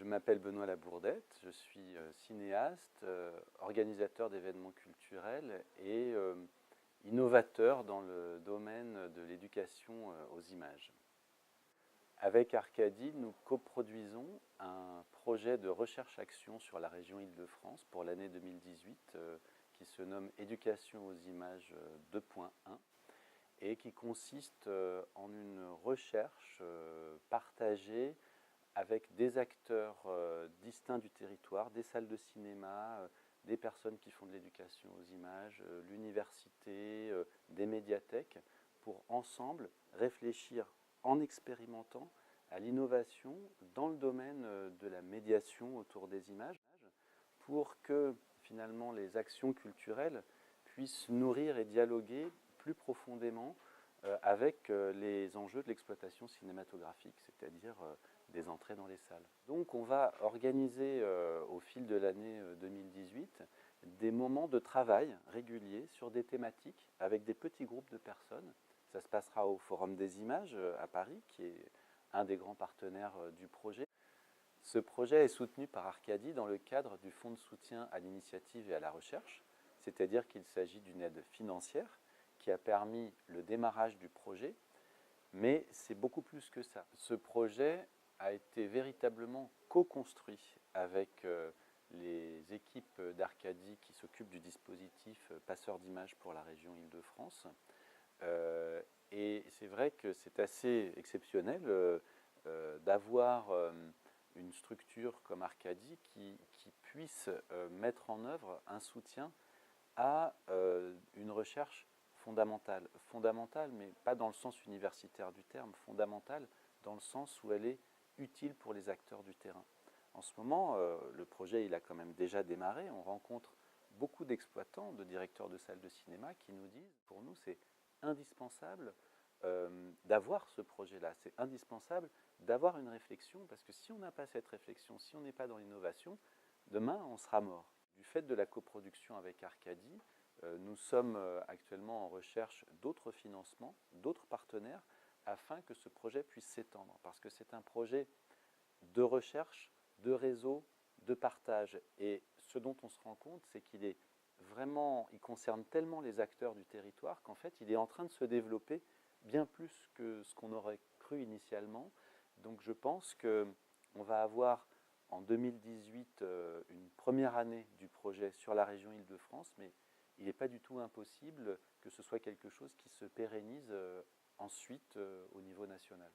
Je m'appelle Benoît Labourdette, je suis cinéaste, organisateur d'événements culturels et innovateur dans le domaine de l'éducation aux images. Avec Arcadie, nous coproduisons un projet de recherche-action sur la région Île-de-France pour l'année 2018 qui se nomme Éducation aux images 2.1 et qui consiste en une recherche partagée avec des acteurs distincts du territoire, des salles de cinéma, des personnes qui font de l'éducation aux images, l'université, des médiathèques, pour ensemble réfléchir en expérimentant à l'innovation dans le domaine de la médiation autour des images, pour que finalement les actions culturelles puissent nourrir et dialoguer plus profondément avec les enjeux de l'exploitation cinématographique, c'est-à-dire des entrées dans les salles. Donc on va organiser au fil de l'année 2018 des moments de travail réguliers sur des thématiques avec des petits groupes de personnes. Ça se passera au Forum des images à Paris, qui est un des grands partenaires du projet. Ce projet est soutenu par Arcadie dans le cadre du Fonds de soutien à l'initiative et à la recherche, c'est-à-dire qu'il s'agit d'une aide financière qui a permis le démarrage du projet, mais c'est beaucoup plus que ça. Ce projet a été véritablement co-construit avec les équipes d'Arcadie qui s'occupent du dispositif passeur d'images pour la région Île-de-France. Et c'est vrai que c'est assez exceptionnel d'avoir une structure comme Arcadie qui puisse mettre en œuvre un soutien à une recherche fondamentale, mais pas dans le sens universitaire du terme, fondamentale dans le sens où elle est utile pour les acteurs du terrain. En ce moment, le projet il a quand même déjà démarré, on rencontre beaucoup d'exploitants, de directeurs de salles de cinéma qui nous disent, pour nous c'est indispensable d'avoir ce projet-là, c'est indispensable d'avoir une réflexion, parce que si on n'a pas cette réflexion, si on n'est pas dans l'innovation, demain on sera mort. Du fait de la coproduction avec Arcadie, nous sommes actuellement en recherche d'autres financements, d'autres partenaires, afin que ce projet puisse s'étendre. Parce que c'est un projet de recherche, de réseau, de partage. Et ce dont on se rend compte, c'est qu'il est vraiment, il concerne tellement les acteurs du territoire qu'en fait, il est en train de se développer bien plus que ce qu'on aurait cru initialement. Donc je pense qu'on va avoir en 2018 une première année du projet sur la région Île-de-France, mais il n'est pas du tout impossible que ce soit quelque chose qui se pérennise ensuite au niveau national.